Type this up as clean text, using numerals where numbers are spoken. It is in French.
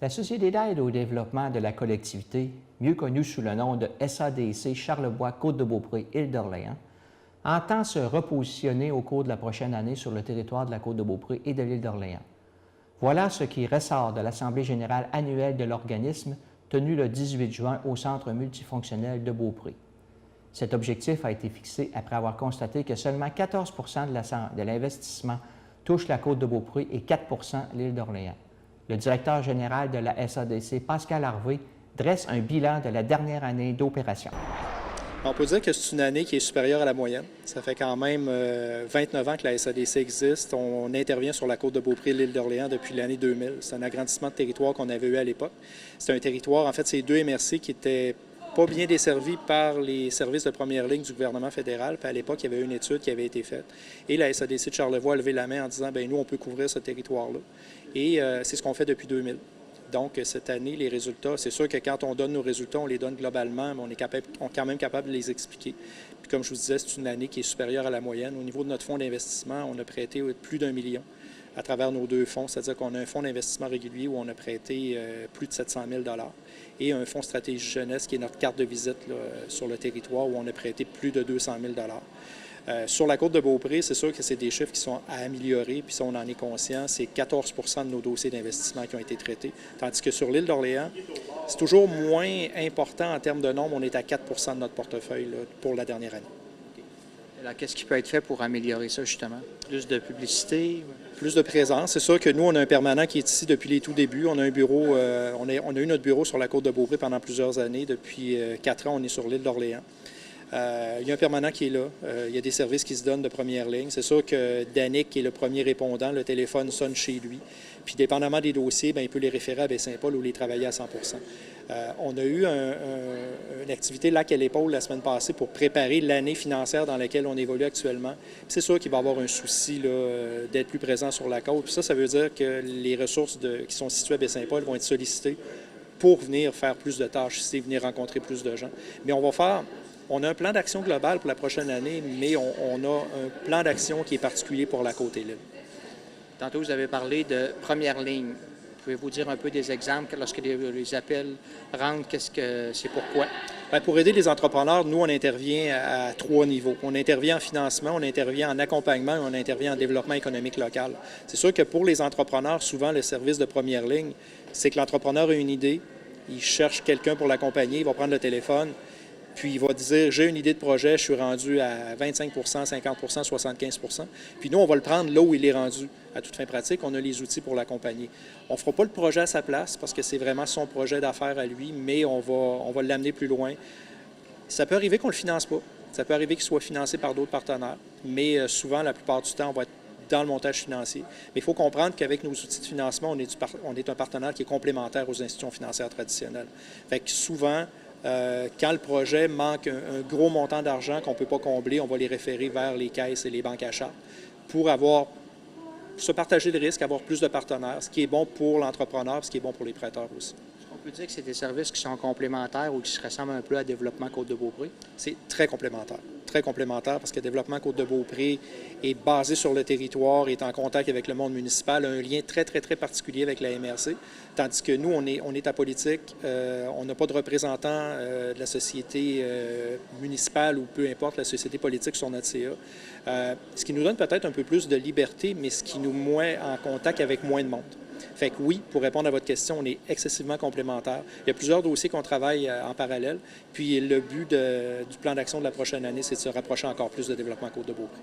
La Société d'aide au développement de la collectivité, mieux connue sous le nom de SADC Charlevoix-Côte-de-Beaupré-Île-d'Orléans, entend se repositionner au cours de la prochaine année sur le territoire de la Côte-de-Beaupré et de l'île d'Orléans. Voilà ce qui ressort de l'Assemblée générale annuelle de l'organisme tenue le 18 juin au Centre multifonctionnel de Beaupré. Cet objectif a été fixé après avoir constaté que seulement 14 de l'investissement touche la Côte-de-Beaupré et 4 l'île d'Orléans. Le directeur général de la SADC, Pascal Harvey, dresse un bilan de la dernière année d'opération. On peut dire que c'est une année qui est supérieure à la moyenne. Ça fait quand même 29 ans que la SADC existe. On intervient sur la Côte-de-Beaupré et l'île d'Orléans depuis l'année 2000. C'est un agrandissement de territoire qu'on avait eu à l'époque. C'est un territoire, en fait, c'est deux MRC qui étaient pas bien desservis par les services de première ligne du gouvernement fédéral. Puis à l'époque, il y avait une étude qui avait été faite. Et la SADC de Charlevoix a levé la main en disant, bien nous, on peut couvrir ce territoire-là. Et c'est ce qu'on fait depuis 2000. Donc, cette année, les résultats, c'est sûr que quand on donne nos résultats, on les donne globalement, mais on est quand même capable de les expliquer. Puis comme je vous disais, c'est une année qui est supérieure à la moyenne. Au niveau de notre fonds d'investissement, on a prêté plus d'1 million à travers nos deux fonds, c'est-à-dire qu'on a un fonds d'investissement régulier où on a prêté plus de 700 000 et un fonds stratégie jeunesse qui est notre carte de visite là, sur le territoire où on a prêté plus de 200 000 sur la Côte-de-Beaupré, c'est sûr que c'est des chiffres qui sont à améliorer, puis ça, on en est conscient. C'est 14 de nos dossiers d'investissement qui ont été traités. Tandis que sur l'île d'Orléans, c'est toujours moins important en termes de nombre. On est à 4 de notre portefeuille là, pour la dernière année. Alors, qu'est-ce qui peut être fait pour améliorer ça, justement? Plus de publicité? Plus de présence. C'est sûr que nous, on a un permanent qui est ici depuis les tout débuts. On a un bureau, on a eu notre bureau sur la Côte-de-Beaupré pendant plusieurs années. Depuis 4 ans, on est sur l'île d'Orléans. Il y a un permanent qui est là. Il y a des services qui se donnent de première ligne. C'est sûr que Danick, qui est le premier répondant, le téléphone sonne chez lui. Puis, dépendamment des dossiers, bien, il peut les référer à Baie-Saint-Paul ou les travailler à 100 On a eu une activité lac à l'épaule la semaine passée pour préparer l'année financière dans laquelle on évolue actuellement. C'est sûr qu'il va y avoir un souci d'être plus présent sur la côte. Puis ça veut dire que les ressources qui sont situées à Baie-Saint-Paul vont être sollicitées pour venir faire plus de tâches ici, venir rencontrer plus de gens. Mais on a un plan d'action global pour la prochaine année, mais on a un plan d'action qui est particulier pour la côte et l'île. Tantôt, vous avez parlé de première ligne. Pouvez-vous dire un peu des exemples lorsque les appels rentrent, qu'est-ce que c'est pourquoi? Bien, pour aider les entrepreneurs, nous, on intervient à 3 niveaux. On intervient en financement, on intervient en accompagnement et on intervient en développement économique local. C'est sûr que pour les entrepreneurs, souvent, le service de première ligne, c'est que l'entrepreneur a une idée, il cherche quelqu'un pour l'accompagner, il va prendre le téléphone, puis il va dire, j'ai une idée de projet, je suis rendu à 25 50 75 Puis nous, on va le prendre là où il est rendu. À toute fin pratique, on a les outils pour l'accompagner. On ne fera pas le projet à sa place parce que c'est vraiment son projet d'affaires à lui, mais on va l'amener plus loin. Ça peut arriver qu'on ne le finance pas. Ça peut arriver qu'il soit financé par d'autres partenaires, mais souvent, la plupart du temps, on va être dans le montage financier. Mais il faut comprendre qu'avec nos outils de financement, on est un partenaire qui est complémentaire aux institutions financières traditionnelles. Fait que souvent, quand le projet manque un gros montant d'argent qu'on ne peut pas combler, on va les référer vers les caisses et les banques à charte pour se partager le risque, avoir plus de partenaires, ce qui est bon pour l'entrepreneur, ce qui est bon pour les prêteurs aussi. On peut dire que c'est des services qui sont complémentaires ou qui se ressemblent un peu à Développement Côte-de-Beaupré? C'est très complémentaire parce que Développement Côte-de-Beaupré est basé sur le territoire, est en contact avec le monde municipal, a un lien très particulier avec la MRC, tandis que nous, on est apolitique, on n'a pas de représentant de la société municipale ou peu importe la société politique sur notre CA. Ce qui nous donne peut-être un peu plus de liberté, mais ce qui nous met en contact avec moins de monde. Fait que oui, pour répondre à votre question, on est excessivement complémentaires. Il y a plusieurs dossiers qu'on travaille en parallèle. Puis le but du plan d'action de la prochaine année, c'est de se rapprocher encore plus de Développement Côte-de-Beaupré.